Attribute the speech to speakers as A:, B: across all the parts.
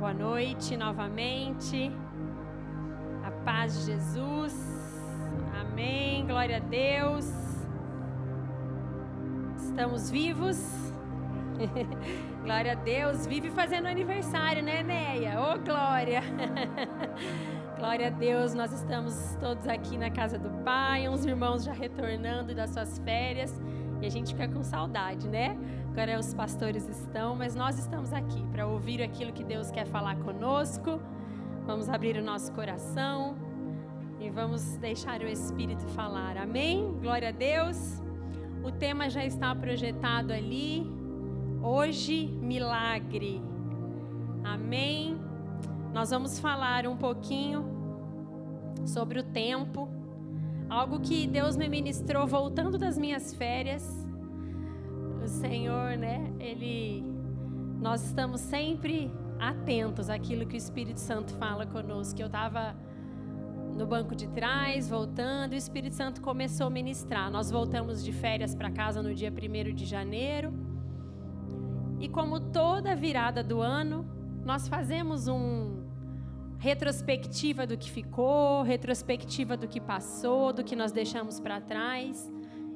A: Boa noite novamente. A paz de Jesus. Amém. Glória a Deus. Estamos vivos. Glória a Deus. Vive fazendo aniversário, né, Neia? Ô, glória. Glória a Deus. Nós estamos todos aqui na casa do Pai. Uns irmãos já retornando das suas férias. E a gente fica com saudade, né? Agora os pastores estão, mas nós estamos aqui para ouvir aquilo que Deus quer falar conosco. Vamos abrir o nosso coração e vamos deixar o Espírito falar. Amém? Glória a Deus. O tema já está projetado ali. Hoje, milagre. Amém? Nós vamos falar um pouquinho sobre o tempo. Algo que Deus me ministrou voltando das minhas férias. O Senhor, né? Nós estamos sempre atentos àquilo que o Espírito Santo fala conosco. Eu estava no banco de trás, voltando, e o Espírito Santo começou a ministrar. Nós voltamos de férias para casa no dia 1º de janeiro. E como toda virada do ano, nós fazemos retrospectiva do que ficou, retrospectiva do que passou, do que nós deixamos para trás.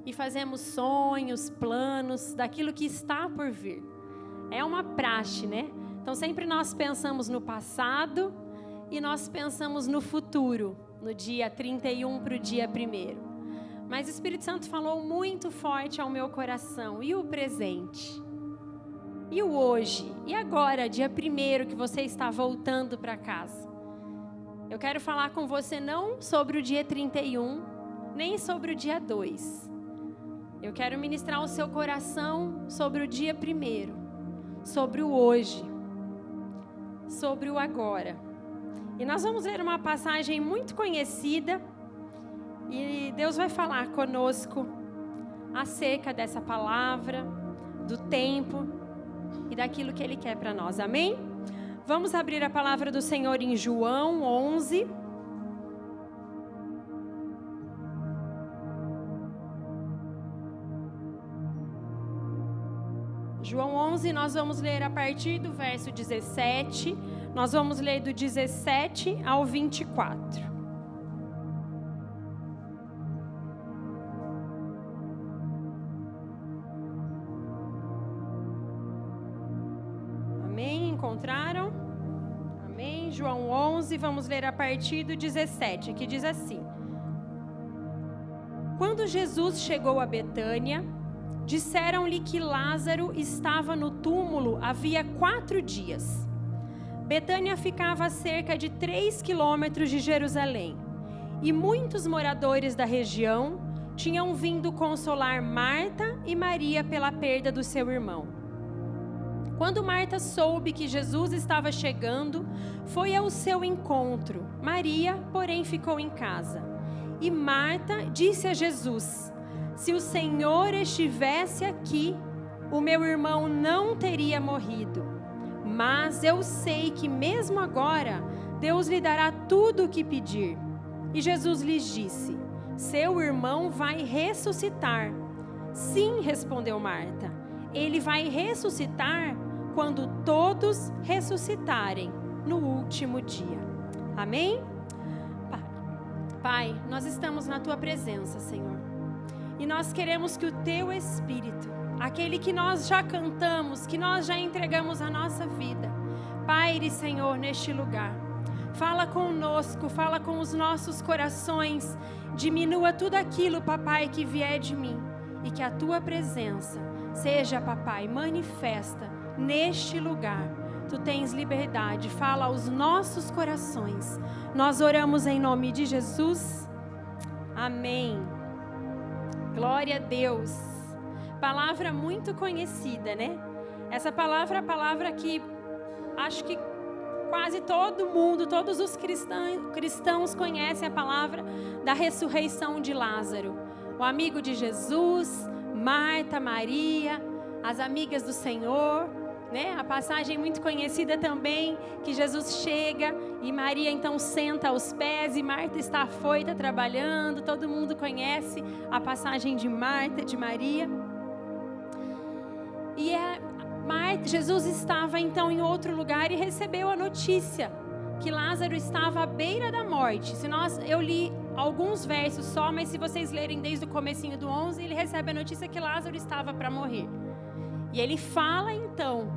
A: E fazemos sonhos, planos daquilo que está por vir. É uma praxe, né? Então sempre nós pensamos no passado e nós pensamos no futuro, no dia 31 para o dia 1º. Mas o Espírito Santo falou muito forte ao meu coração. E o presente? E o hoje? E agora, dia 1º, que você está voltando para casa? Eu quero falar com você não sobre o dia 31, nem sobre o dia 2. Eu quero ministrar o seu coração sobre o dia 1º, sobre o hoje, sobre o agora. E nós vamos ler uma passagem muito conhecida e Deus vai falar conosco acerca dessa palavra, do tempo e daquilo que Ele quer para nós. Amém? Vamos abrir a palavra do Senhor em João 11. João 11, nós vamos ler a partir do verso 17, nós vamos ler do 17 ao 24. Amém? Encontraram? Amém? João 11, vamos ler a partir do 17, que diz assim: Quando Jesus chegou a Betânia, disseram-lhe que Lázaro estava no túmulo havia 4 dias. Betânia ficava a cerca de 3 quilômetros de Jerusalém. E muitos moradores da região tinham vindo consolar Marta e Maria pela perda do seu irmão. Quando Marta soube que Jesus estava chegando, foi ao seu encontro. Maria, porém, ficou em casa. E Marta disse a Jesus: Se o Senhor estivesse aqui, o meu irmão não teria morrido. Mas eu sei que mesmo agora, Deus lhe dará tudo o que pedir. E Jesus lhes disse: Seu irmão vai ressuscitar. Sim, respondeu Marta. Ele vai ressuscitar quando todos ressuscitarem no último dia. Amém? Pai, nós estamos na Tua presença, Senhor. E nós queremos que o Teu Espírito, aquele que nós já cantamos, que nós já entregamos a nossa vida, paire, Senhor, neste lugar. Fala conosco, fala com os nossos corações. Diminua tudo aquilo, Papai, que vier de mim. E que a Tua presença seja, Papai, manifesta neste lugar. Tu tens liberdade, fala aos nossos corações. Nós oramos em nome de Jesus. Amém. Glória a Deus. Palavra muito conhecida, né? Essa palavra é a palavra que acho que quase todo mundo, todos os cristãos conhecem a palavra da ressurreição de Lázaro. O amigo de Jesus, Marta, Maria, as amigas do Senhor, né? A passagem muito conhecida também, que Jesus chega e Maria então senta aos pés e Marta está afoita trabalhando. Todo mundo conhece a passagem de Marta, de Maria. E Marta Jesus estava então em outro lugar e recebeu a notícia que Lázaro estava à beira da morte. Eu li alguns versos só, mas se vocês lerem desde o comecinho do 11, ele recebe a notícia que Lázaro estava para morrer. E ele fala então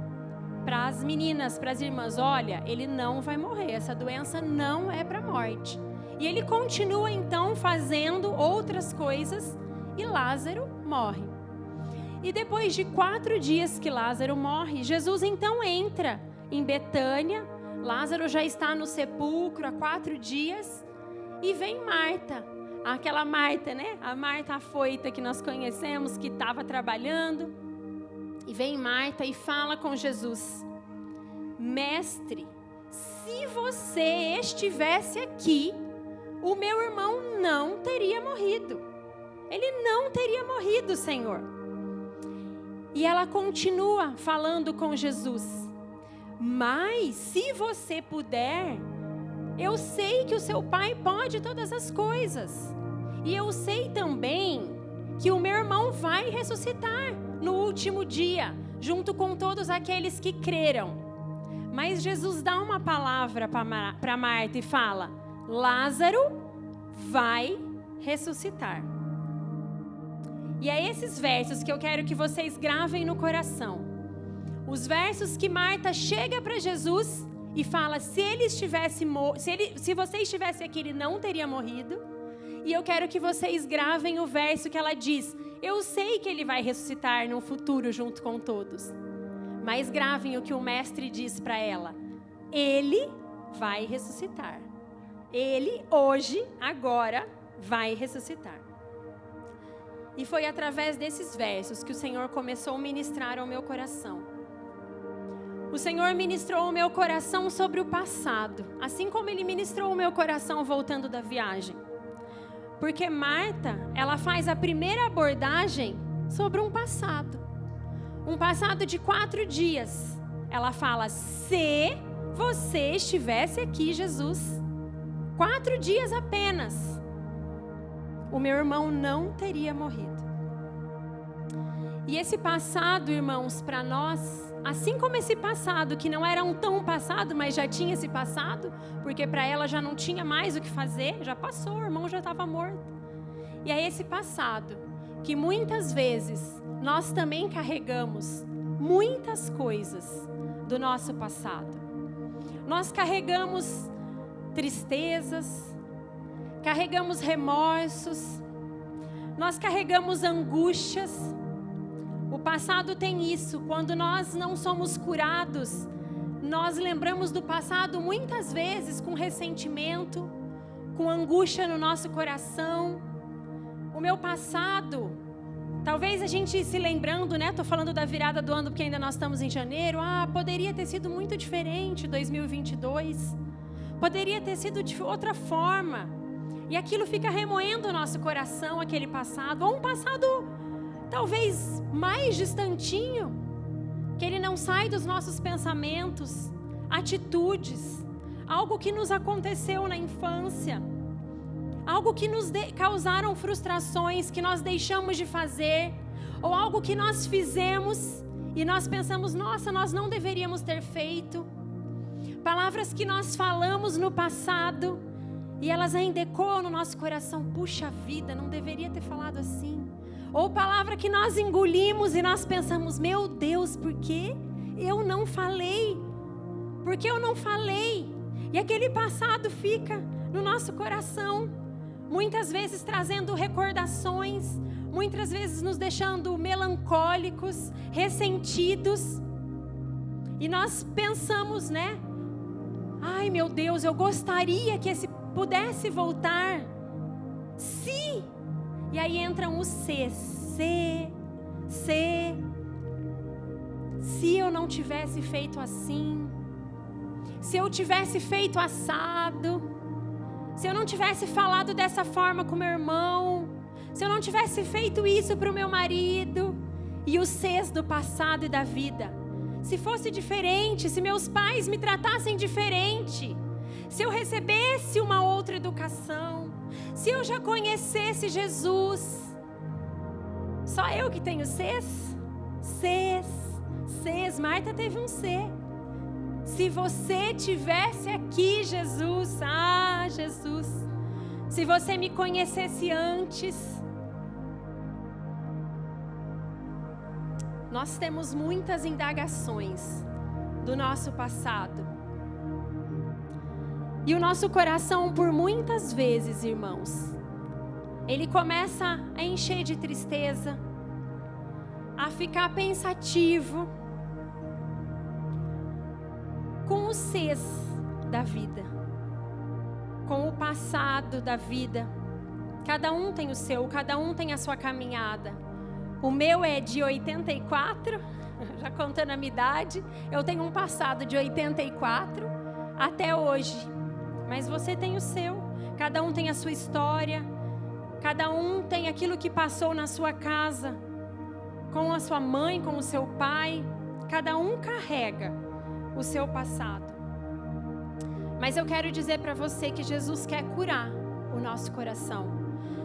A: para as meninas, para as irmãs: olha, ele não vai morrer, essa doença não é para morte. E ele continua então fazendo outras coisas e Lázaro morre. E depois de 4 dias que Lázaro morre, Jesus então entra em Betânia. Lázaro já está no sepulcro há 4 dias e vem Marta, aquela Marta, né? A Marta afoita que nós conhecemos, que estava trabalhando. E vem Marta e fala com Jesus: mestre, se você estivesse aqui, o meu irmão não teria morrido. Ele não teria morrido, Senhor. E ela continua falando com Jesus: mas se você puder, eu sei que o seu pai pode todas as coisas. E eu sei também que o meu irmão vai ressuscitar no último dia, junto com todos aqueles que creram. Mas Jesus dá uma palavra para Marta e fala: Lázaro vai ressuscitar. E é esses versos que eu quero que vocês gravem no coração. Os versos que Marta chega para Jesus e fala: se você estivesse aqui, ele não teria morrido. E eu quero que vocês gravem o verso que ela diz: eu sei que ele vai ressuscitar no futuro junto com todos. Mas gravem o que o mestre diz para ela: ele vai ressuscitar. Ele hoje, agora, vai ressuscitar. E foi através desses versos que o Senhor começou a ministrar ao meu coração. O Senhor ministrou o meu coração sobre o passado, assim como Ele ministrou o meu coração voltando da viagem. Porque Marta, ela faz a primeira abordagem sobre um passado de 4 dias. Ela fala: se você estivesse aqui, Jesus, 4 dias apenas, o meu irmão não teria morrido. E esse passado, irmãos, para nós, assim como esse passado, que não era um tão passado, mas já tinha esse passado, porque para ela já não tinha mais o que fazer, já passou, o irmão já estava morto. E é esse passado que muitas vezes nós também carregamos muitas coisas do nosso passado. Nós carregamos tristezas, carregamos remorsos, nós carregamos angústias. O passado tem isso. Quando nós não somos curados, nós lembramos do passado muitas vezes com ressentimento, com angústia no nosso coração. O meu passado, talvez a gente se lembrando, né? Estou falando da virada do ano porque ainda nós estamos em janeiro. Poderia ter sido muito diferente 2022. Poderia ter sido de outra forma. E aquilo fica remoendo o nosso coração, aquele passado. Ou um passado talvez mais distantinho, que ele não sai dos nossos pensamentos, atitudes, algo que nos aconteceu na infância, algo que nos causaram frustrações, que nós deixamos de fazer, ou algo que nós fizemos e nós pensamos: nossa, nós não deveríamos ter feito. Palavras que nós falamos no passado e elas ainda ecoam no nosso coração: puxa vida, não deveria ter falado assim. Ou palavra que nós engolimos e nós pensamos: meu Deus, por que eu não falei? Por que eu não falei? E aquele passado fica no nosso coração, muitas vezes trazendo recordações, muitas vezes nos deixando melancólicos, ressentidos. E nós pensamos, né? Ai, meu Deus, eu gostaria que esse pudesse voltar. Se... E aí entram os se eu não tivesse feito assim, se eu tivesse feito assado, se eu não tivesse falado dessa forma com meu irmão, se eu não tivesse feito isso para o meu marido, e os ses do passado e da vida. Se fosse diferente, se meus pais me tratassem diferente, se eu recebesse uma outra educação, se eu já conhecesse Jesus. Só eu que tenho ses, Cs. Marta teve um C. Se você tivesse aqui, Jesus, Jesus, se você me conhecesse antes. Nós temos muitas indagações do nosso passado. E o nosso coração, por muitas vezes, irmãos, ele começa a encher de tristeza, a ficar pensativo com os Cs da vida, com o passado da vida. Cada um tem o seu, cada um tem a sua caminhada. O meu é de 84, já contando a minha idade, eu tenho um passado de 84 até hoje. Mas você tem o seu, cada um tem a sua história, cada um tem aquilo que passou na sua casa, com a sua mãe, com o seu pai. Cada um carrega o seu passado. Mas eu quero dizer para você que Jesus quer curar o nosso coração.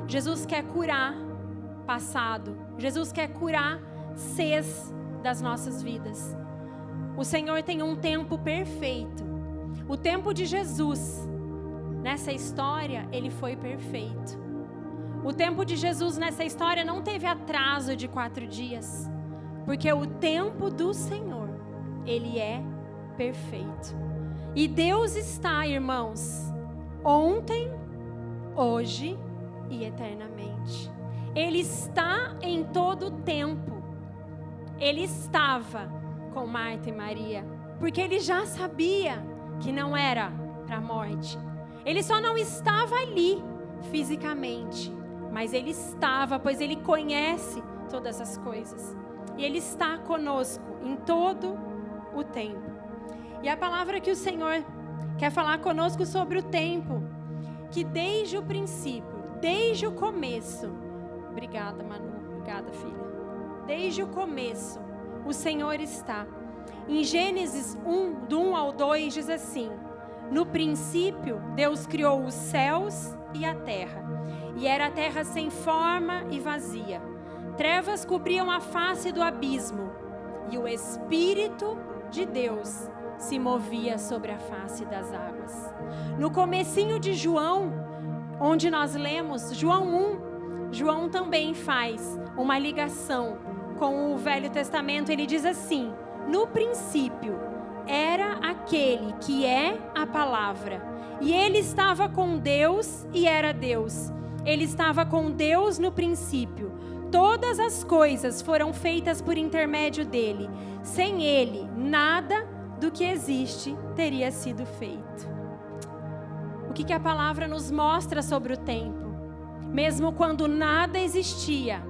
A: Jesus quer curar passado. Jesus quer curar Cs das nossas vidas. O Senhor tem um tempo perfeito. O tempo de Jesus nessa história, ele foi perfeito. O tempo de Jesus nessa história não teve atraso de 4 dias, porque o tempo do Senhor, ele é perfeito. E Deus está, irmãos, ontem, hoje e eternamente. Ele está em todo o tempo. Ele estava com Marta e Maria, porque ele já sabia que não era para a morte. Ele só não estava ali fisicamente, mas ele estava, pois ele conhece todas as coisas. E ele está conosco em todo o tempo. E a palavra que o Senhor quer falar conosco sobre o tempo, que desde o princípio, desde o começo, obrigada Manu, obrigada filha, desde o começo, o Senhor está. Em Gênesis 1, do 1 ao 2, diz assim: no princípio, Deus criou os céus e a terra, e era a terra sem forma e vazia. Trevas cobriam a face do abismo, e o Espírito de Deus se movia sobre a face das águas. No comecinho de João, onde nós lemos, João 1, João também faz uma ligação com o Velho Testamento. Ele diz assim: no princípio era aquele que é a palavra, e ele estava com Deus e era Deus. Ele estava com Deus no princípio. Todas as coisas foram feitas por intermédio dele. Sem ele, nada do que existe teria sido feito. O que a palavra nos mostra sobre o tempo? Mesmo quando nada existia,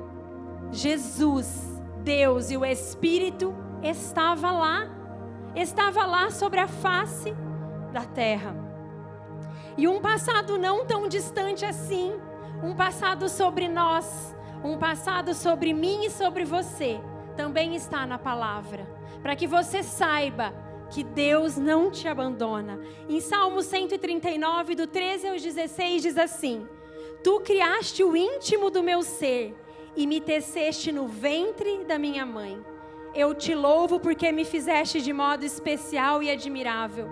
A: Jesus, Deus e o Espírito estava lá sobre a face da terra. E um passado não tão distante assim, um passado sobre nós, um passado sobre mim e sobre você, também está na palavra, para que você saiba que Deus não te abandona. Em Salmo 139, do 13 ao 16, diz assim: tu criaste o íntimo do meu ser e me teceste no ventre da minha mãe. Eu te louvo porque me fizeste de modo especial e admirável.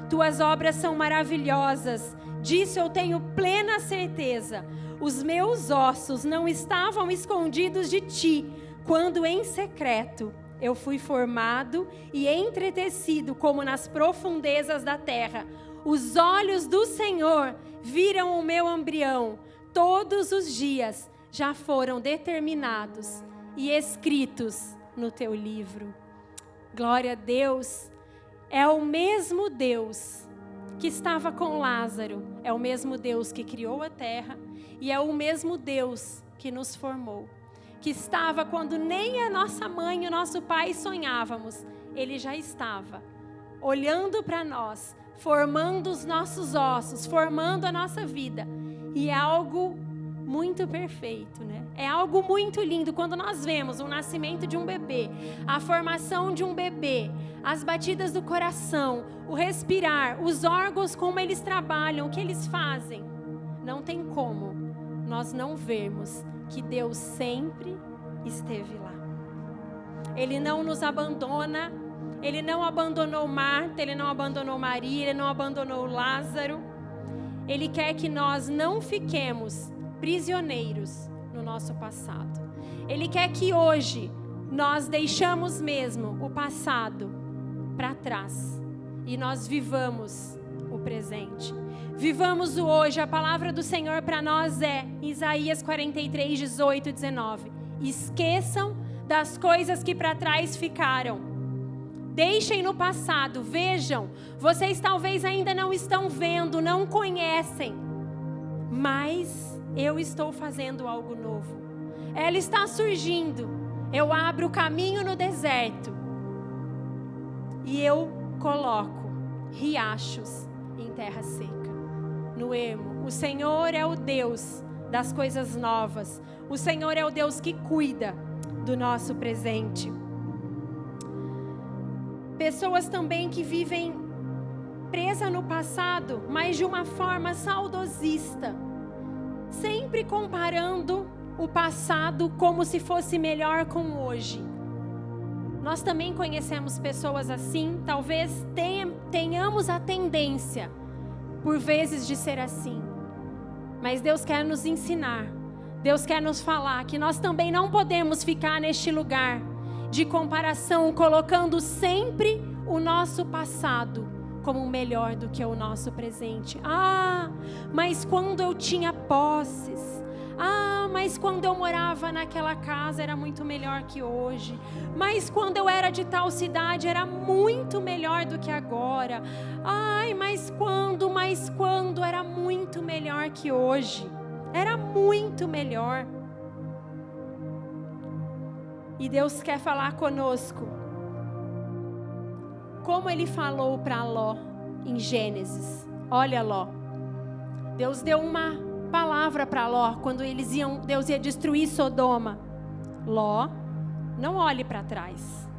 A: Tuas obras são maravilhosas, disso eu tenho plena certeza. Os meus ossos não estavam escondidos de ti, quando em secreto eu fui formado e entretecido como nas profundezas da terra. Os olhos do Senhor viram o meu embrião. Todos os dias já foram determinados e escritos no teu livro. Glória a Deus. É o mesmo Deus que estava com Lázaro, é o mesmo Deus que criou a terra e é o mesmo Deus que nos formou, que estava quando nem a nossa mãe e o nosso pai sonhávamos. Ele já estava olhando para nós, formando os nossos ossos, formando a nossa vida. E é algo muito perfeito, né? É algo muito lindo quando nós vemos o nascimento de um bebê, a formação de um bebê, as batidas do coração, o respirar, os órgãos, como eles trabalham, o que eles fazem. Não tem como nós não vermos que Deus sempre esteve lá. Ele não nos abandona. Ele não abandonou Marta, Ele não abandonou Maria, Ele não abandonou Lázaro. Ele quer que nós não fiquemos prisioneiros no nosso passado. Ele quer que hoje nós deixamos mesmo o passado para trás e nós vivamos o presente. Vivamos o hoje. A palavra do Senhor para nós é Isaías 43, 18 e 19. Esqueçam das coisas que para trás ficaram. Deixem no passado, vejam, vocês talvez ainda não estão vendo, não conhecem, mas eu estou fazendo algo novo. Ela está surgindo, eu abro o caminho no deserto e eu coloco riachos em terra seca, no ermo. O Senhor é o Deus das coisas novas, o Senhor é o Deus que cuida do nosso presente. Pessoas também que vivem presas no passado, mas de uma forma saudosista, sempre comparando o passado como se fosse melhor com hoje. Nós também conhecemos pessoas assim, talvez tenhamos a tendência, por vezes, de ser assim. Mas Deus quer nos ensinar, Deus quer nos falar que nós também não podemos ficar neste lugar de comparação, colocando sempre o nosso passado como melhor do que o nosso presente. Ah, mas quando eu tinha posses. Ah, mas quando eu morava naquela casa era muito melhor que hoje. Mas quando eu era de tal cidade era muito melhor do que agora. Ai, mas quando era muito melhor que hoje. Era muito melhor. E Deus quer falar conosco, como Ele falou para Ló em Gênesis. Olha, Ló, Deus deu uma palavra para Ló quando Deus ia destruir Sodoma. Ló, não olhe para trás,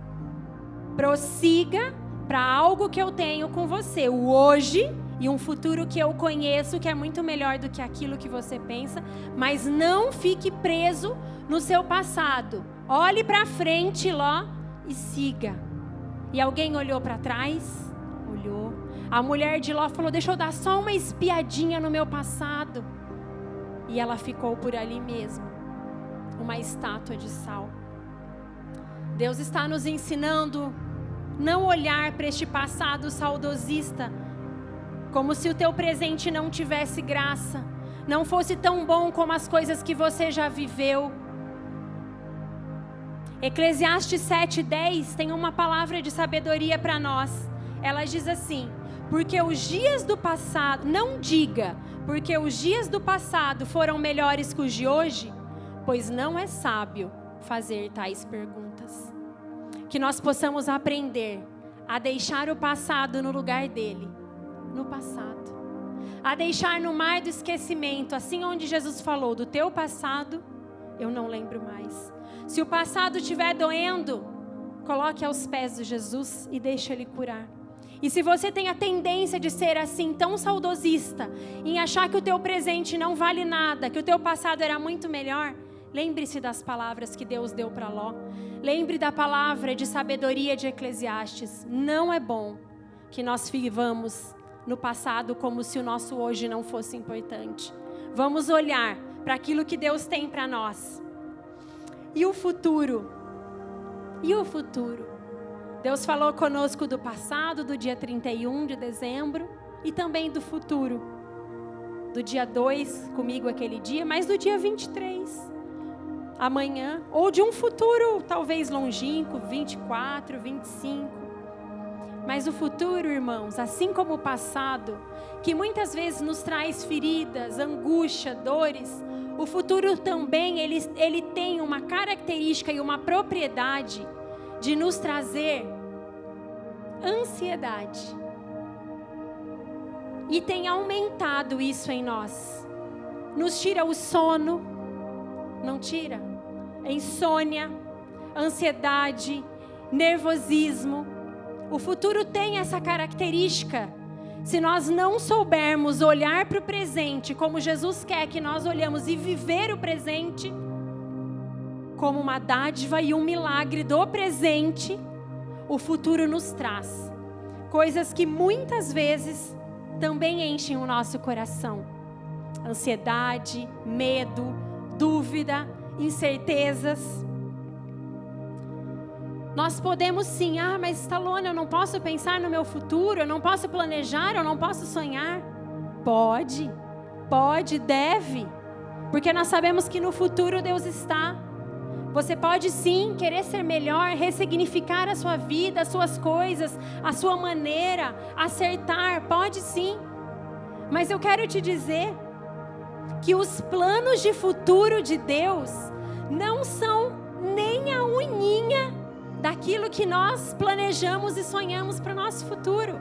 A: prossiga para algo que eu tenho com você, o hoje e um futuro que eu conheço, que é muito melhor do que aquilo que você pensa, mas não fique preso no seu passado. Olhe para frente, Ló, e siga. E alguém olhou para trás? Olhou. A mulher de Ló falou: deixa eu dar só uma espiadinha no meu passado. E ela ficou por ali mesmo, uma estátua de sal. Deus está nos ensinando não olhar para este passado saudosista como se o teu presente não tivesse graça, não fosse tão bom como as coisas que você já viveu. Eclesiastes 7:10 tem uma palavra de sabedoria para nós. Ela diz assim: porque os dias do passado, não diga, porque os dias do passado foram melhores que os de hoje, pois não é sábio fazer tais perguntas. Que nós possamos aprender a deixar o passado no lugar dele, no passado. A deixar no mar do esquecimento, assim onde Jesus falou: do teu passado eu não lembro mais. Se o passado estiver doendo, coloque aos pés de Jesus e deixe Ele curar. E se você tem a tendência de ser assim, tão saudosista, em achar que o teu presente não vale nada, que o teu passado era muito melhor, lembre-se das palavras que Deus deu para Ló. Lembre da palavra de sabedoria de Eclesiastes. Não é bom que nós vivamos no passado como se o nosso hoje não fosse importante. Vamos olhar para aquilo que Deus tem para nós. E o futuro? E o futuro? Deus falou conosco do passado, do dia 31 de dezembro, e também do futuro. Do dia 2, comigo aquele dia, mas do dia 23, amanhã. Ou de um futuro talvez longínquo, 24, 25. Mas o futuro, irmãos, assim como o passado, que muitas vezes nos traz feridas, angústia, dores, o futuro também, ele tem uma característica e uma propriedade de nos trazer ansiedade. E tem aumentado isso em nós. Nos tira o sono, não tira? Insônia, ansiedade, nervosismo. O futuro tem essa característica. Se nós não soubermos olhar para o presente como Jesus quer que nós olhamos e viver o presente, como uma dádiva e um milagre do presente, o futuro nos traz coisas que muitas vezes também enchem o nosso coração. Ansiedade, medo, dúvida, incertezas. Nós podemos sim, mas Stallone, eu não posso pensar no meu futuro, eu não posso planejar, eu não posso sonhar. Pode, deve, porque nós sabemos que no futuro Deus está. Você pode sim querer ser melhor, ressignificar a sua vida, as suas coisas, a sua maneira, acertar, pode sim. Mas eu quero te dizer que os planos de futuro de Deus não são nem a uninha daquilo que nós planejamos e sonhamos para o nosso futuro.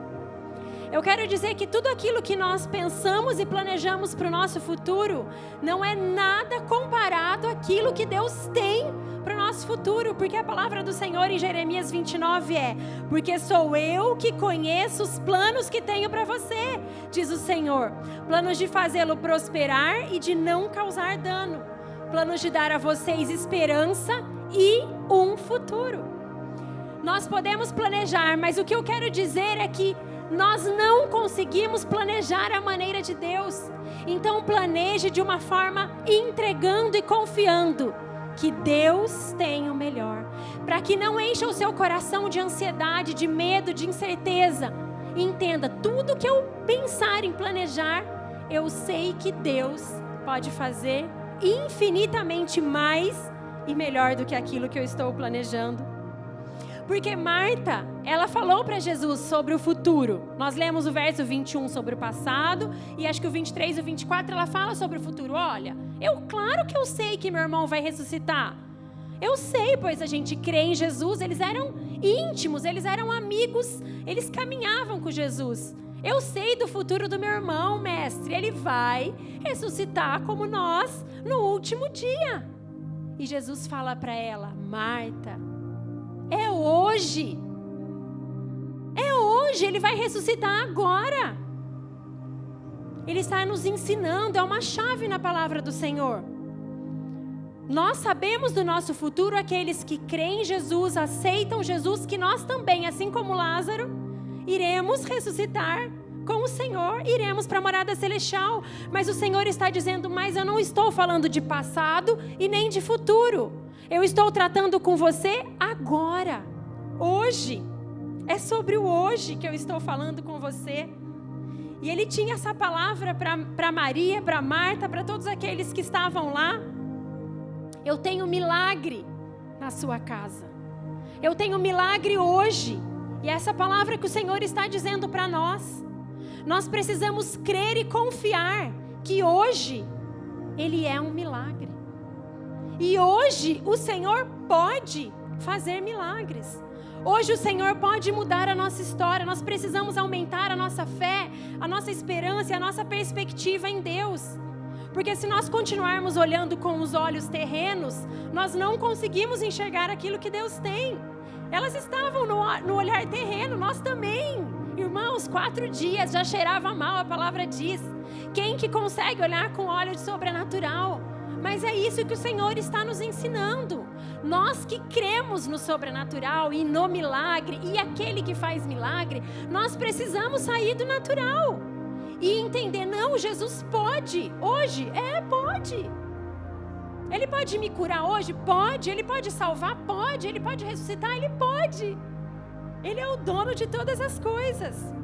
A: Eu quero dizer que tudo aquilo que nós pensamos e planejamos para o nosso futuro não é nada comparado àquilo que Deus tem para o nosso futuro, porque a palavra do Senhor em Jeremias 29 é: porque sou eu que conheço os planos que tenho para você, diz o Senhor, planos de fazê-lo prosperar e de não causar dano, planos de dar a vocês esperança e um futuro. Nós podemos planejar, mas o que eu quero dizer é que nós não conseguimos planejar a maneira de Deus. Então planeje de uma forma entregando e confiando que Deus tem o melhor, para que não encha o seu coração de ansiedade, de medo, de incerteza. Entenda, tudo que eu pensar em planejar, eu sei que Deus pode fazer infinitamente mais e melhor do que aquilo que eu estou planejando. Porque Marta, ela falou para Jesus sobre o futuro. Nós lemos o verso 21 sobre o passado, e acho que o 23 e o 24 ela fala sobre o futuro. Olha, claro que eu sei que meu irmão vai ressuscitar. Eu sei, pois a gente crê em Jesus. Eles eram íntimos, eles eram amigos, eles caminhavam com Jesus. Eu sei do futuro do meu irmão, mestre. Ele vai ressuscitar como nós no último dia. E Jesus fala para ela: Marta, é hoje, Ele vai ressuscitar agora. Ele está nos ensinando, é uma chave na palavra do Senhor. Nós sabemos do nosso futuro, aqueles que creem em Jesus, aceitam Jesus, que nós também, assim como Lázaro, iremos ressuscitar com o Senhor, iremos para a morada celestial. Mas o Senhor está dizendo: mas eu não estou falando de passado e nem de futuro. Eu estou tratando com você agora, hoje. É sobre o hoje que eu estou falando com você. E ele tinha essa palavra para Maria, para Marta, para todos aqueles que estavam lá. Eu tenho milagre na sua casa. Eu tenho milagre hoje. E essa palavra que o Senhor está dizendo para nós. Nós precisamos crer e confiar que hoje Ele é um milagre. E hoje o Senhor pode fazer milagres. Hoje o Senhor pode mudar a nossa história. Nós precisamos aumentar a nossa fé, a nossa esperança e a nossa perspectiva em Deus. Porque se nós continuarmos olhando com os olhos terrenos, nós não conseguimos enxergar aquilo que Deus tem. Elas estavam no olhar terreno, nós também. Irmãos, 4 dias já cheirava mal, a palavra diz. Quem que consegue olhar com olhos de sobrenatural? Mas é isso que o Senhor está nos ensinando. Nós que cremos no sobrenatural e no milagre, e aquele que faz milagre, nós precisamos sair do natural e entender: não, Jesus pode, hoje, pode. Ele pode me curar hoje? Pode. Ele pode salvar? Pode. Ele pode ressuscitar? Ele pode. Ele é o dono de todas as coisas.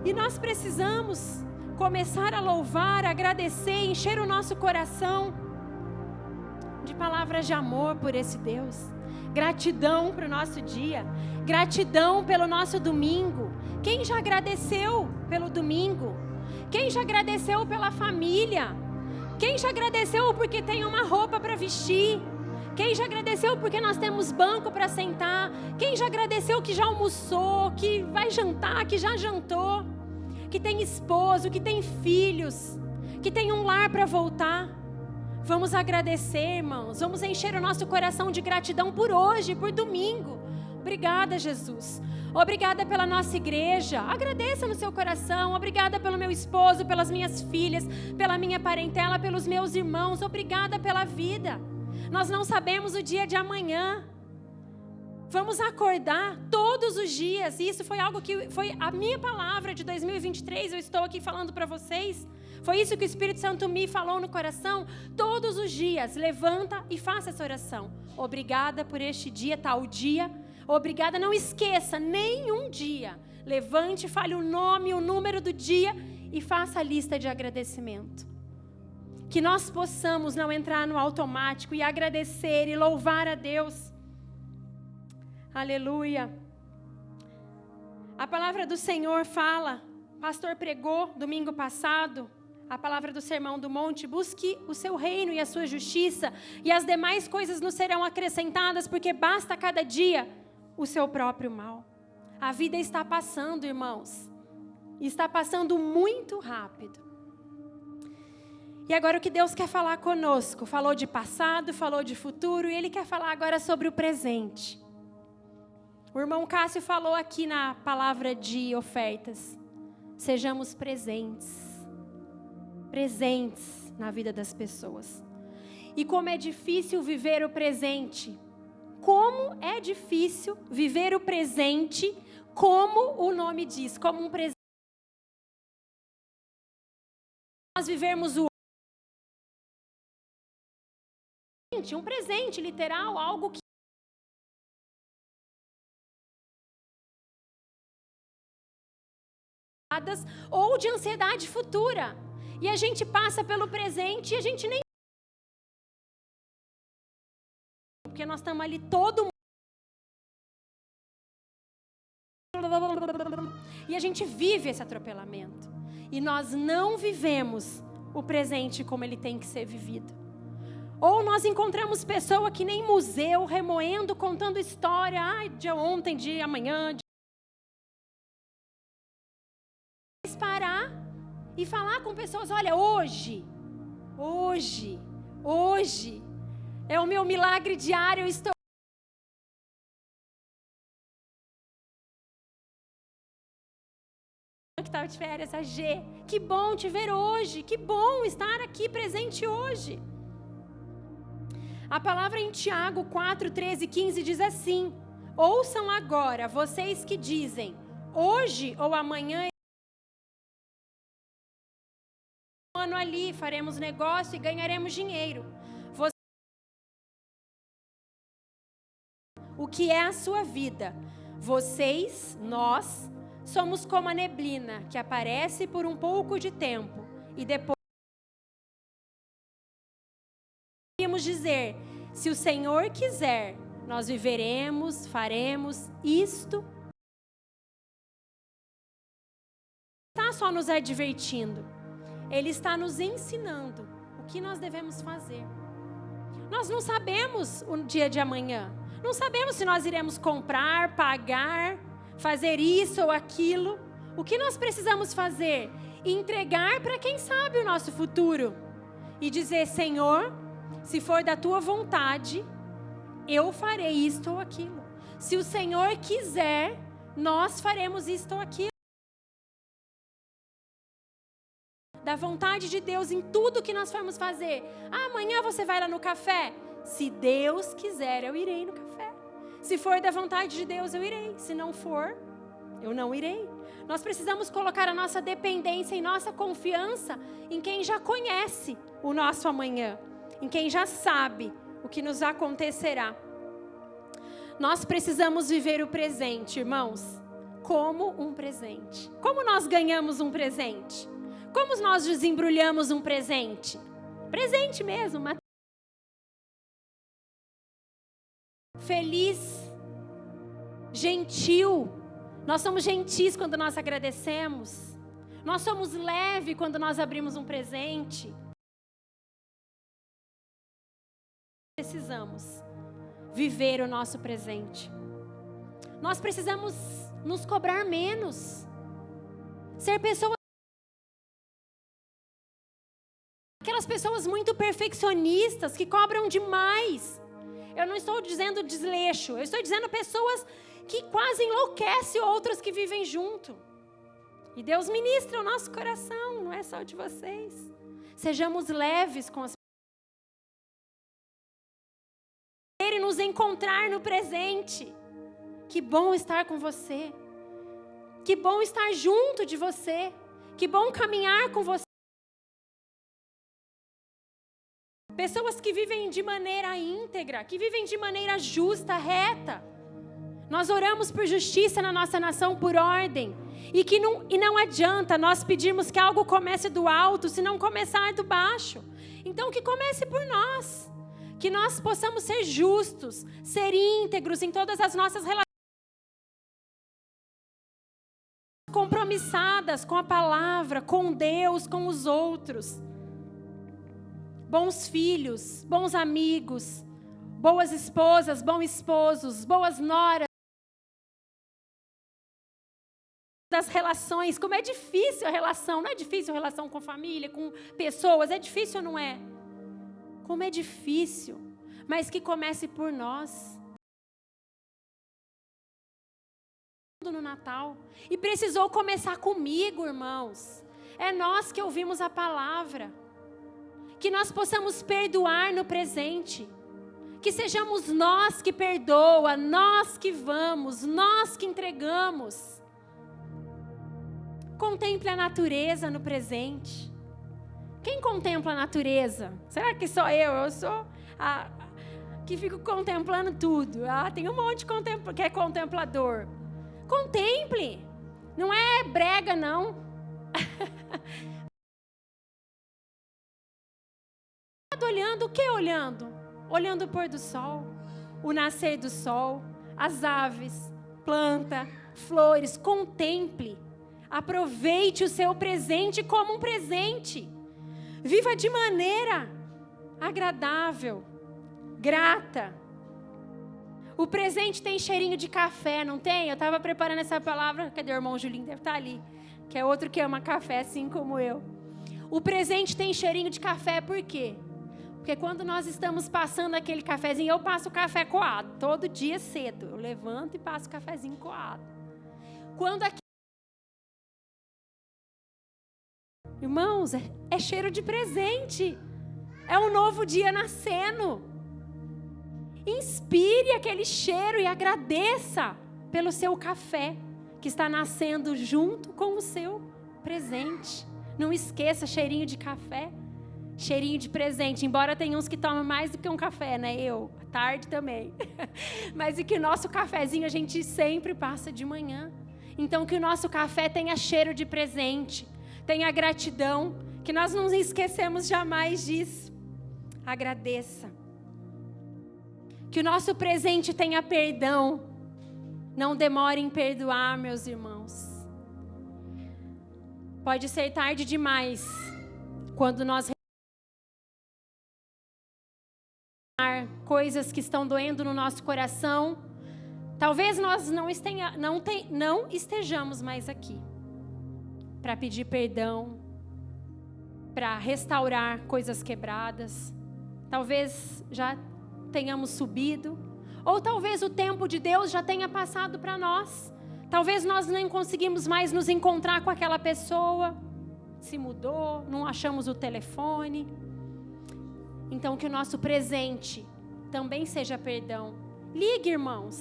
A: E nós precisamos começar a louvar, agradecer, encher o nosso coração de palavras de amor por esse Deus. Gratidão para o nosso dia. Gratidão pelo nosso domingo. Quem já agradeceu pelo domingo? Quem já agradeceu pela família? Quem já agradeceu porque tem uma roupa para vestir? Quem já agradeceu porque nós temos banco para sentar? Quem já agradeceu que já almoçou, que vai jantar, que já jantou? Que tem esposo, que tem filhos, que tem um lar para voltar? Vamos agradecer, irmãos. Vamos encher o nosso coração de gratidão por hoje, por domingo. Obrigada, Jesus. Obrigada pela nossa igreja. Agradeça no seu coração. Obrigada pelo meu esposo, pelas minhas filhas, pela minha parentela, pelos meus irmãos. Obrigada pela vida. Nós não sabemos o dia de amanhã. Vamos acordar todos os dias. E isso foi algo que foi a minha palavra de 2023. Eu estou aqui falando para vocês. Foi isso que o Espírito Santo me falou no coração. Todos os dias, levanta e faça essa oração. Obrigada por este dia, tal dia. Obrigada, não esqueça nenhum dia. Levante, fale o nome, o número do dia e faça a lista de agradecimento. Que nós possamos não entrar no automático e agradecer e louvar a Deus. Aleluia. A palavra do Senhor fala, o pastor pregou domingo passado, a palavra do Sermão do Monte: busque o seu reino e a sua justiça, e as demais coisas nos serão acrescentadas, porque basta cada dia o seu próprio mal. A vida está passando, irmãos, e está passando muito rápido. E agora o que Deus quer falar conosco? Falou de passado, falou de futuro, e Ele quer falar agora sobre o presente. O irmão Cássio falou aqui na palavra de ofertas. Sejamos presentes na vida das pessoas. E como é difícil viver o presente. Como é difícil viver o presente, como o nome diz, como um presente. Nós vivermos um presente literal, algo que ou de ansiedade futura. E a gente passa pelo presente e a gente nem... Porque nós estamos ali todo mundo. E a gente vive esse atropelamento. E nós não vivemos o presente como ele tem que ser vivido. Ou nós encontramos pessoa que nem museu, remoendo, contando história. Ai, de ontem, de amanhã. Parar e falar com pessoas: olha, hoje é o meu milagre diário, eu estou que estava de férias, a G, que bom te ver hoje, que bom estar aqui presente hoje. A palavra em Tiago 4, 13 e 15 diz assim: ouçam agora, vocês que dizem, hoje ou amanhã ano ali, faremos negócio e ganharemos dinheiro. O que é a sua vida? Vocês, nós, somos como a neblina que aparece por um pouco de tempo e depois podemos dizer: se o Senhor quiser, nós viveremos, faremos isto. Não está só nos advertindo, Ele está nos ensinando o que nós devemos fazer. Nós não sabemos o dia de amanhã. Não sabemos se nós iremos comprar, pagar, fazer isso ou aquilo. O que nós precisamos fazer? Entregar para quem sabe o nosso futuro. E dizer: Senhor, se for da tua vontade, eu farei isto ou aquilo. Se o Senhor quiser, nós faremos isto ou aquilo. Da vontade de Deus em tudo que nós formos fazer. Amanhã você vai lá no café? Se Deus quiser, eu irei no café. Se for da vontade de Deus, eu irei. Se não for, eu não irei. Nós precisamos colocar a nossa dependência e nossa confiança em quem já conhece o nosso amanhã, em quem já sabe o que nos acontecerá. Nós precisamos viver o presente, irmãos, como um presente. Como nós ganhamos um presente? Como nós desembrulhamos um presente? Presente mesmo, feliz, gentil. Nós somos gentis quando nós agradecemos. Nós somos leves quando nós abrimos um presente. Precisamos viver o nosso presente. Nós precisamos nos cobrar menos. Ser pessoas. Aquelas pessoas muito perfeccionistas que cobram demais. Eu não estou dizendo desleixo, eu estou dizendo pessoas que quase enlouquecem outras que vivem junto. E Deus ministra o nosso coração, não é só de vocês. Sejamos leves com as nos encontrar no presente. Que bom estar com você. Que bom estar junto de você. Que bom caminhar com você. Pessoas que vivem de maneira íntegra, que vivem de maneira justa, reta. Nós oramos por justiça na nossa nação, por ordem. E não adianta nós pedirmos que algo comece do alto, se não começar do baixo. Então que comece por nós. Que nós possamos ser justos, ser íntegros em todas as nossas relações. Compromissadas com a palavra, com Deus, com os outros. Bons filhos, bons amigos, boas esposas, bons esposos, boas noras. Das relações, como é difícil a relação, não é difícil a relação com família, com pessoas, é difícil ou não é? Como é difícil, mas que comece por nós. No Natal, e precisou começar comigo, irmãos. É nós que ouvimos a palavra. Que nós possamos perdoar no presente. Que sejamos nós que perdoa, nós que vamos, nós que entregamos. Contemple a natureza no presente. Quem contempla a natureza? Será que sou eu? Eu sou a que fico contemplando tudo. Tem um monte que é contemplador. Contemple. Não é brega, não. Olhando o que olhando? Olhando o pôr do sol, o nascer do sol, as aves, planta, flores. Contemple. Aproveite o seu presente como um presente. Viva de maneira agradável, grata. O presente tem cheirinho de café, não tem? Eu estava preparando essa palavra. Cadê o irmão Julinho? Deve estar ali. Que é outro que ama café, assim como eu. O presente tem cheirinho de café, por quê? Porque quando nós estamos passando aquele cafezinho, eu passo o café coado. Todo dia cedo. Eu levanto e passo o cafezinho coado. Quando aqui... Irmãos, é cheiro de presente. É um novo dia nascendo. Inspire aquele cheiro e agradeça pelo seu café que está nascendo junto com o seu presente. Não esqueça, cheirinho de café, cheirinho de presente. Embora tenha uns que tomam mais do que um café, né? Eu, à tarde também. Mas e que o nosso cafezinho a gente sempre passa de manhã. Então que o nosso café tenha cheiro de presente, tenha gratidão, que nós não esquecemos jamais disso. Agradeça. Que o nosso presente tenha perdão. Não demore em perdoar, meus irmãos. Pode ser tarde demais quando nós coisas que estão doendo no nosso coração. Talvez nós não estejamos mais aqui para pedir perdão, para restaurar coisas quebradas. Talvez já tenhamos subido, ou talvez o tempo de Deus já tenha passado para nós. Talvez nós nem conseguimos mais nos encontrar com aquela pessoa, se mudou, não achamos o telefone. Então que o nosso presente também seja perdão. Ligue, irmãos.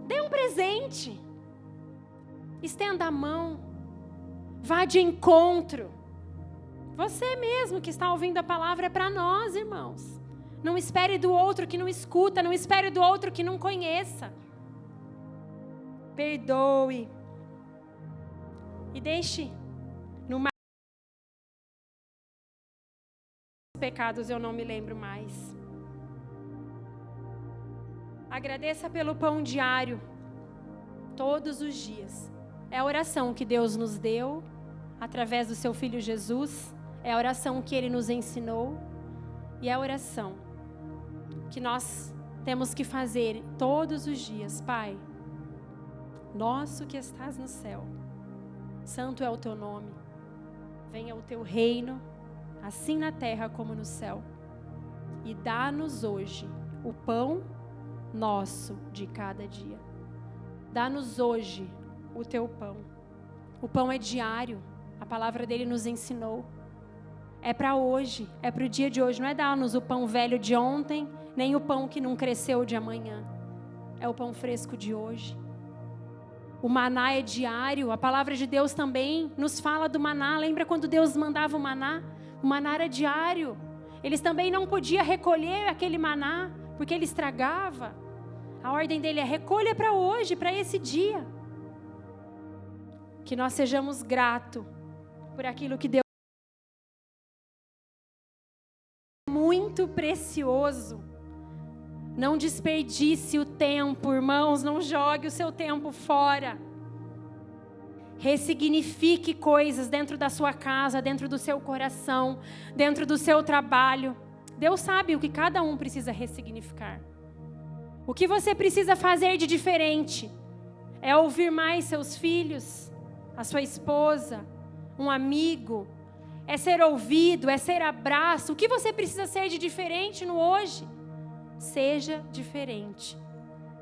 A: Dê um presente. Estenda a mão. Vá de encontro. Você mesmo que está ouvindo a palavra é para nós, irmãos. Não espere do outro que não escuta, não espere do outro que não conheça. Perdoe. E deixe no mar pecados eu não me lembro mais. Agradeça pelo pão diário, todos os dias. É a oração que Deus nos deu, através do seu Filho Jesus. É a oração que Ele nos ensinou. E é a oração que nós temos que fazer todos os dias. Pai, nosso que estás no céu, santo é o teu nome. Venha o teu reino, assim na terra como no céu. E dá-nos hoje o pão nosso de cada dia. Dá-nos hoje o teu pão. O pão é diário. A palavra dele nos ensinou. é para hoje, é para o dia de hoje. Não é dar-nos o pão velho de ontem, nem o pão que não cresceu de amanhã. É o pão fresco de hoje. O maná é diário. A palavra de Deus também nos fala do maná. Lembra quando Deus mandava o maná? O maná era diário. Eles também não podiam recolher aquele maná, porque ele estragava. A ordem dele é: recolha para hoje, para esse dia. Que nós sejamos gratos por aquilo que Deus muito precioso. Não desperdice o tempo, irmãos, não jogue o seu tempo fora. Ressignifique coisas dentro da sua casa, dentro do seu coração, dentro do seu trabalho. Deus sabe o que cada um precisa ressignificar. O que você precisa fazer de diferente é ouvir mais seus filhos, a sua esposa, um amigo. É ser ouvido, é ser abraço. O que você precisa ser de diferente no hoje? Seja diferente.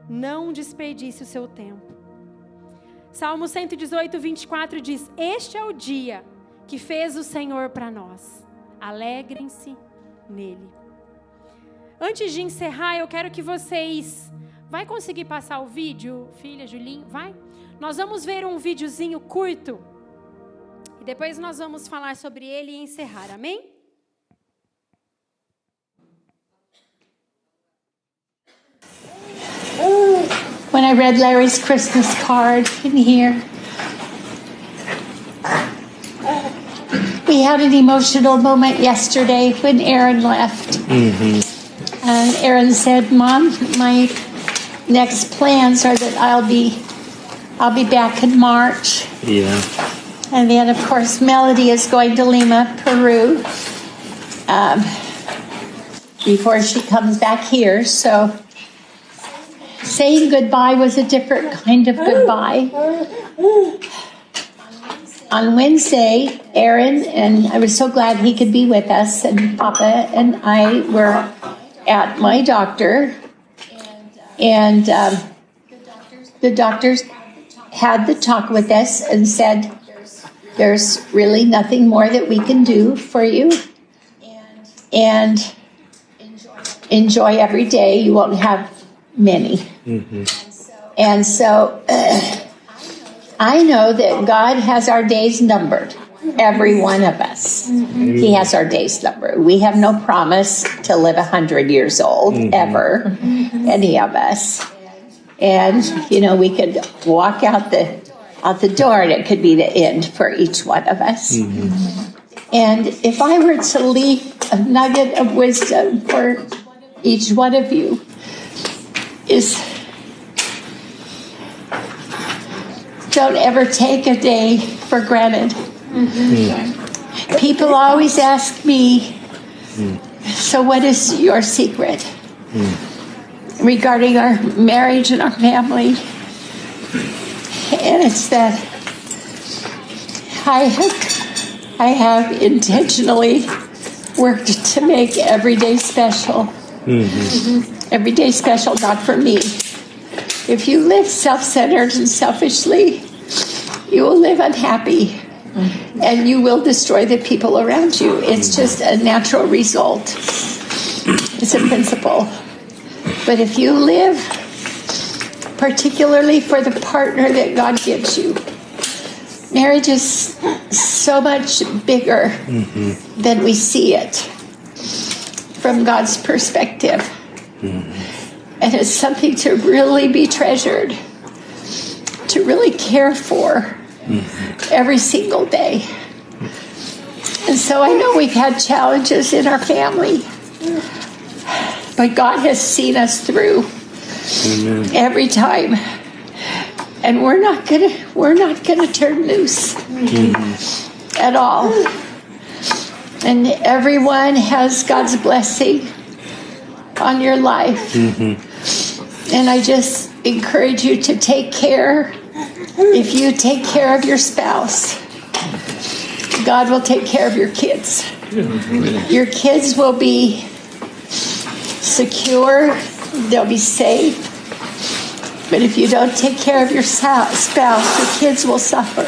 A: Não desperdice o seu tempo. Salmo 118, 24 diz: este é o dia que fez o Senhor para nós. Alegrem-se nele. Antes de encerrar, eu quero que vocês... Vai conseguir passar o vídeo, filha, Julinho? Vai? Nós vamos ver um videozinho curto. E depois nós vamos falar sobre ele e encerrar. Amém?
B: When I read Larry's Christmas card in here, we had an emotional moment yesterday when Aaron left. And Aaron said, "Mom, my next plans are that I'll be back in March."
C: Yeah.
B: And then, of course, Melody is going to Lima, Peru, before she comes back here. So saying goodbye was a different kind of goodbye. On Wednesday, Aaron, and I was so glad he could be with us, and Papa and I were at my doctor, and the doctors had the talk with us and said, there's really nothing more that we can do for you, and enjoy every day. You won't have many. And so I know that God has our days numbered, every one of us. He has our days numbered. We have no promise to live 100 years old, ever, any of us. And, you know, we could walk out the door and it could be the end for each one of us. And if I were to leave a nugget of wisdom for each one of you, is don't ever take a day for granted. People always ask me, so what is your secret regarding our marriage and our family? And it's that I have intentionally worked to make every day special. Every day special, not for me. If you live self-centered and selfishly, you will live unhappy, and you will destroy the people around you. It's just a natural result. It's a principle. But if you live particularly for the partner that God gives you, marriage is so much bigger than we see it from God's perspective. And it's something to really be treasured, to really care for every single day. And so I know we've had challenges in our family, but God has seen us through every time. And we're not gonna turn loose at all. And everyone has God's blessing on your life. And I just encourage you to take care. If you take care of your spouse, God will take care of your kids. Your kids will be secure, they'll be safe. But if you don't take care of your spouse, your kids will suffer.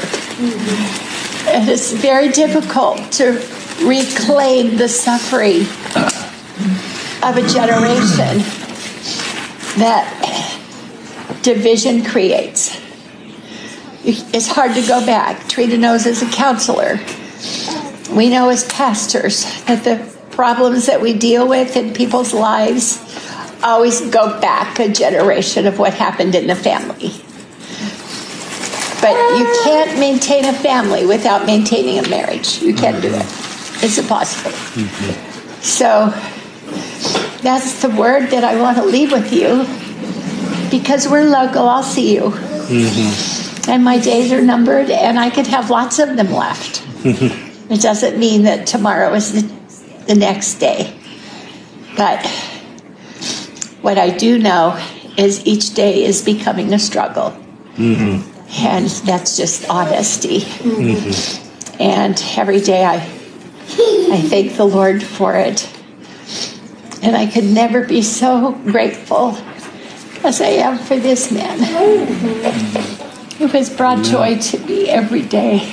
B: And it's very difficult to reclaim the suffering of a generation that division creates. It's hard to go back. Trina knows as a counselor. We know as pastors that the problems that we deal with in people's lives always go back a generation of what happened in the family. But you can't maintain a family without maintaining a marriage. You can't do it. It's impossible. So that's the word that I want to leave with you, because we're local. I'll see you. And my days are numbered, and I could have lots of them left. It doesn't mean that tomorrow is the next day. But what I do know is each day is becoming a struggle. And that's just honesty. And every day I thank the Lord for it. And I could never be so grateful as I am for this man who has brought joy to me every day.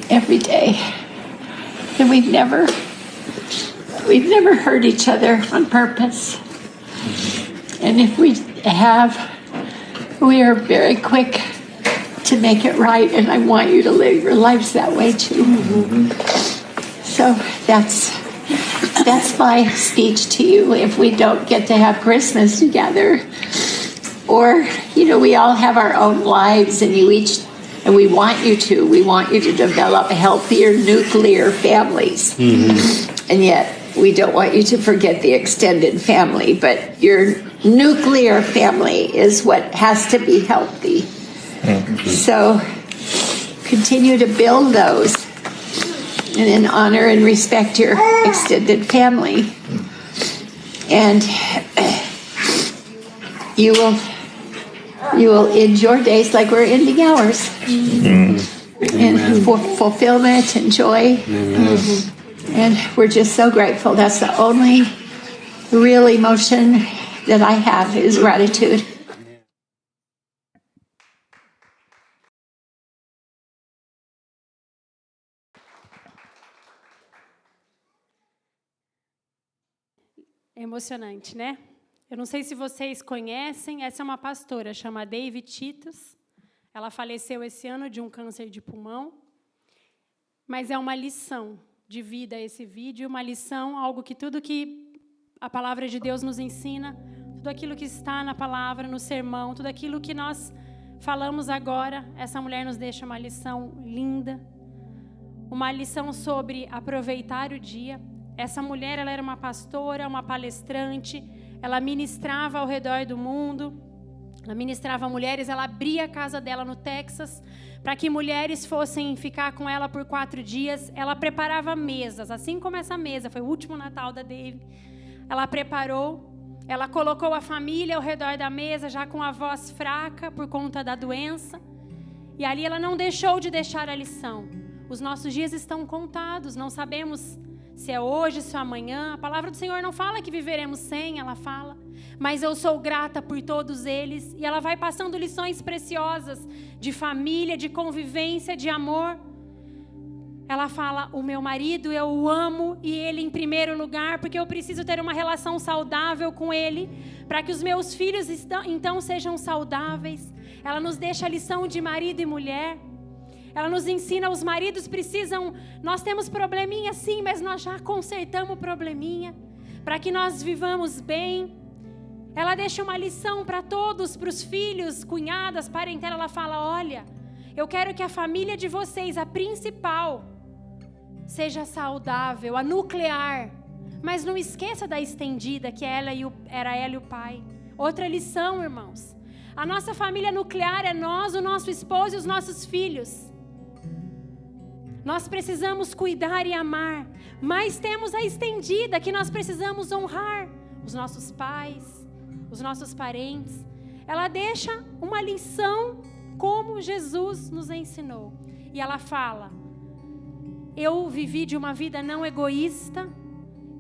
B: Every day. And we've never hurt each other on purpose. And if we have, we are very quick to make it right, and I want you to live your lives that way too. So that's my speech to you. If we don't get to have Christmas together, or we all have our own lives, and we want you to develop healthier nuclear families. And yet we don't want you to forget the extended family, but your nuclear family is what has to be healthy. So continue to build those, and then honor and respect your extended family. And you will end your days like we're ending ours. And for fulfillment and joy. And we're just so grateful. That's the only real emotion that I have is gratitude.
A: É emocionante, né? Eu não sei se vocês conhecem, essa é uma pastora, chama David Titus. Ela faleceu esse ano de um câncer de pulmão. Mas é uma lição de vida esse vídeo, uma lição, algo que tudo que a palavra de Deus nos ensina, tudo aquilo que está na palavra, no sermão, tudo aquilo que nós falamos agora, essa mulher nos deixa uma lição linda, uma lição sobre aproveitar o dia. Essa mulher, ela era uma pastora, uma palestrante, ela ministrava ao redor do mundo, ela ministrava mulheres, ela abria a casa dela no Texas para que mulheres fossem ficar com ela por 4 dias. Ela preparava mesas, assim como essa mesa, foi o último Natal da Dave. Ela preparou, ela colocou a família ao redor da mesa, já com a voz fraca por conta da doença. E ali ela não deixou de deixar a lição. Os nossos dias estão contados, não sabemos se é hoje, se é amanhã. A palavra do Senhor não fala que viveremos 100, ela fala. Mas eu sou grata por todos eles. E ela vai passando lições preciosas de família, de convivência, de amor. Ela fala, o meu marido eu o amo e ele em primeiro lugar, porque eu preciso ter uma relação saudável com ele, para que os meus filhos então sejam saudáveis. Ela nos deixa a lição de marido e mulher. Ela nos ensina, os maridos precisam, nós temos probleminha sim, mas nós já consertamos o probleminha, para que nós vivamos bem. Ela deixa uma lição para todos, para os filhos, cunhadas, parentela. Ela fala, olha, eu quero que a família de vocês, a principal, seja saudável, a nuclear. Mas não esqueça da estendida, que era ela e o pai. Outra lição, irmãos. A nossa família nuclear é nós, o nosso esposo e os nossos filhos. Nós precisamos cuidar e amar. Mas temos a estendida, que nós precisamos honrar os nossos pais, os nossos parentes. Ela deixa uma lição como Jesus nos ensinou. E ela fala, eu vivi de uma vida não egoísta,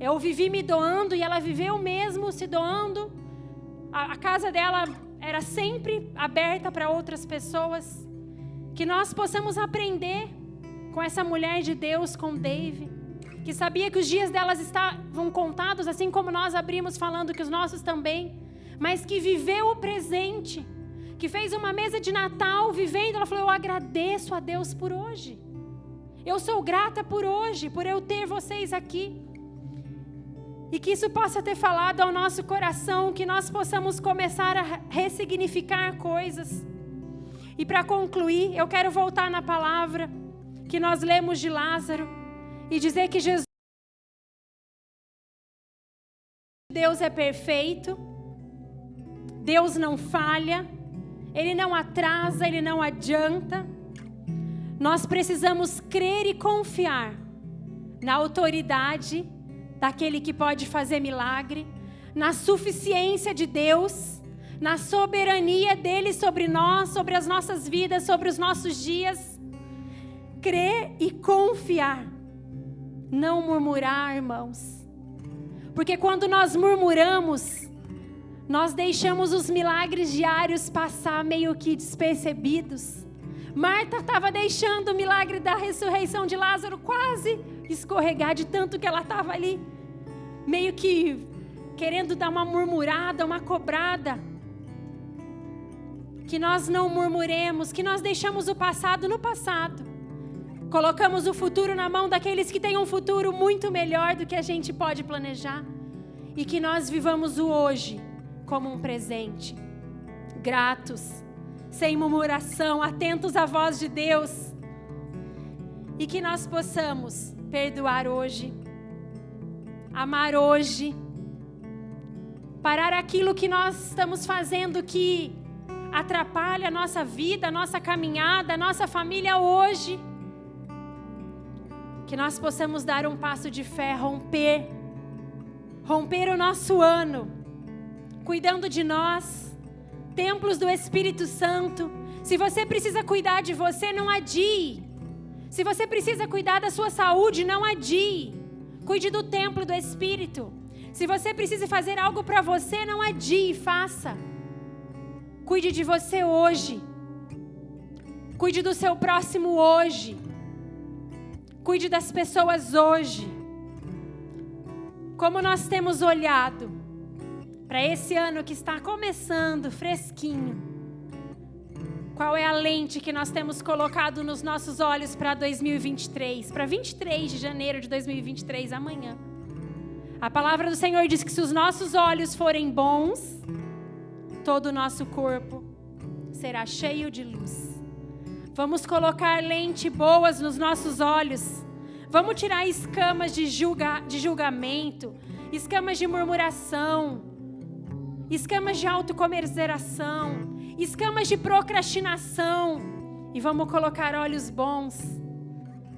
A: eu vivi me doando, e ela viveu mesmo se doando. A casa dela era sempre aberta para outras pessoas. Que nós possamos aprender com essa mulher de Deus, com Dave, que sabia que os dias delas estavam contados, assim como nós abrimos falando que os nossos também, mas que viveu o presente, que fez uma mesa de Natal vivendo. Ela falou: eu agradeço a Deus por hoje, eu sou grata por hoje, por eu ter vocês aqui. E que isso possa ter falado ao nosso coração, que nós possamos começar a ressignificar coisas. E para concluir, eu quero voltar na palavra que nós lemos de Lázaro e dizer que Deus é perfeito, Deus não falha, Ele não atrasa, Ele não adianta. Nós precisamos crer e confiar na autoridade daquele que pode fazer milagre, na suficiência de Deus, na soberania dEle sobre nós, sobre as nossas vidas, sobre os nossos dias. Crer e confiar, não murmurar, irmãos, porque quando nós murmuramos, nós deixamos os milagres diários passar meio que despercebidos. Marta estava deixando o milagre da ressurreição de Lázaro quase escorregar, de tanto que ela estava ali, meio que querendo dar uma murmurada, uma cobrada. Que nós não murmuremos, que nós deixamos o passado no passado, colocamos o futuro na mão daqueles que têm um futuro muito melhor do que a gente pode planejar, e que nós vivamos o hoje como um presente, gratos, sem murmuração, atentos à voz de Deus, e que nós possamos perdoar hoje, amar hoje, parar aquilo que nós estamos fazendo que atrapalha a nossa vida, a nossa caminhada, a nossa família hoje. Que nós possamos dar um passo de fé, romper o nosso ano, cuidando de nós, templos do Espírito Santo. Se você precisa cuidar de você, não adie. Se você precisa cuidar da sua saúde, não adie. Cuide do templo do Espírito. Se você precisa fazer algo para você, não adie, faça. Cuide de você hoje. Cuide do seu próximo hoje. Cuide das pessoas hoje. Como nós temos olhado para esse ano que está começando fresquinho, qual é a lente que nós temos colocado nos nossos olhos para 2023, para 23 de janeiro de 2023, amanhã? A palavra do Senhor diz que se os nossos olhos forem bons, todo o nosso corpo será cheio de luz. Vamos colocar lente boas nos nossos olhos. Vamos tirar escamas de julgamento, escamas de murmuração, escamas de autocomiseração, escamas de procrastinação. E vamos colocar olhos bons,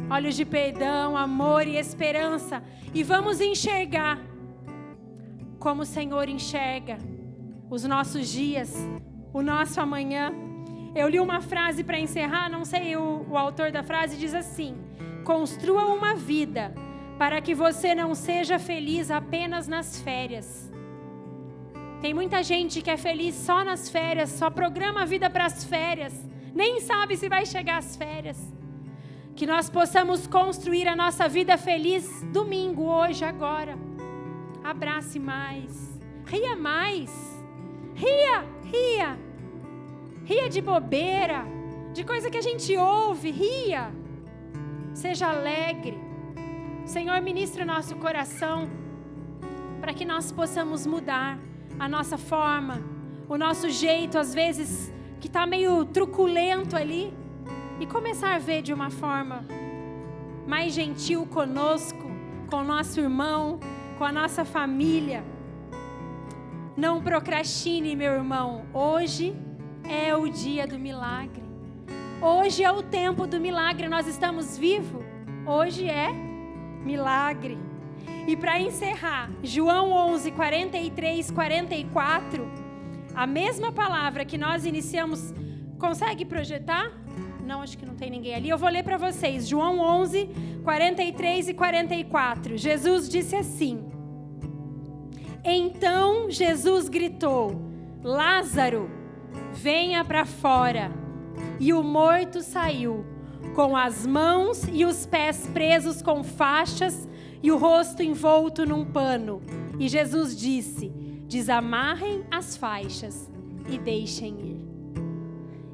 A: olhos de perdão, amor e esperança. E vamos enxergar como o Senhor enxerga os nossos dias, o nosso amanhã. Eu li uma frase para encerrar, não sei o autor da frase, diz assim: construa uma vida para que você não seja feliz apenas nas férias. Tem muita gente que é feliz só nas férias, só programa a vida para as férias, nem sabe se vai chegar às férias. Que nós possamos construir a nossa vida feliz domingo, hoje, agora. Abrace mais, ria mais, ria de bobeira, de coisa que a gente ouve, ria. Seja alegre. Senhor, ministre o nosso coração para que nós possamos mudar a nossa forma, o nosso jeito, às vezes, que está meio truculento ali, e começar a ver de uma forma mais gentil conosco, com o nosso irmão, com a nossa família. Não procrastine, meu irmão. Hoje é o dia do milagre. Hoje é o tempo do milagre. Nós estamos vivos. Hoje é milagre. E para encerrar, João 11, 43, 44, a mesma palavra que nós iniciamos. Consegue projetar? Não, acho que não tem ninguém ali. Eu vou ler para vocês. João 11, 43 e 44. Jesus disse assim: então Jesus gritou: Lázaro, venha para fora. E o morto saiu, com as mãos e os pés presos com faixas e o rosto envolto num pano. E Jesus disse: desamarrem as faixas e deixem ir.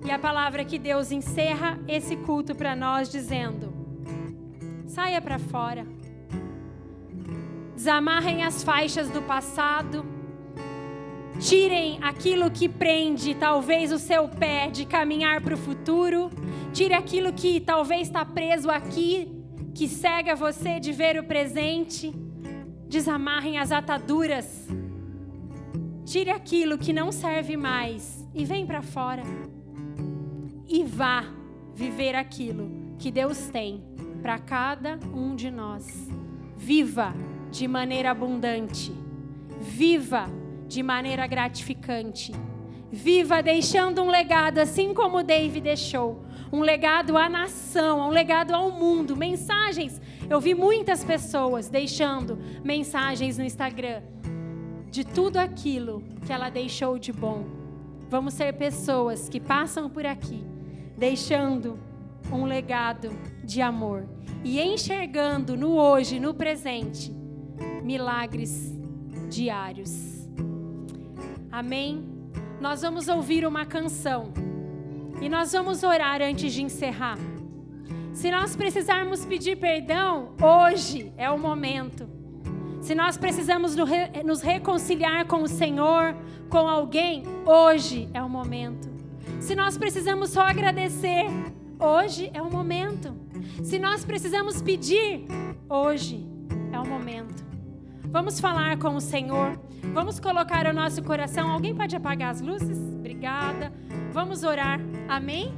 A: E a palavra que Deus encerra esse culto para nós dizendo: saia para fora. Desamarrem as faixas do passado. Tirem aquilo que prende talvez o seu pé de caminhar para o futuro. Tire aquilo que talvez está preso aqui, que cega você de ver o presente. Desamarrem as ataduras. Tire aquilo que não serve mais e vem para fora. E vá viver aquilo que Deus tem para cada um de nós. Viva de maneira abundante. Viva de maneira gratificante. Viva deixando um legado, assim como David deixou. Um legado à nação, um legado ao mundo. Mensagens. Eu vi muitas pessoas deixando mensagens no Instagram de tudo aquilo que ela deixou de bom. Vamos ser pessoas que passam por aqui, deixando um legado de amor e enxergando no hoje, no presente, milagres diários. Amém? Nós vamos ouvir uma canção e nós vamos orar antes de encerrar. Se nós precisarmos pedir perdão, hoje é o momento. Se nós precisamos nos reconciliar com o Senhor, com alguém, hoje é o momento. Se nós precisamos só agradecer, hoje é o momento. Se nós precisamos pedir, hoje é o momento. Vamos falar com o Senhor. Vamos colocar o nosso coração. Alguém pode apagar as luzes? Obrigada. Vamos orar. Amém?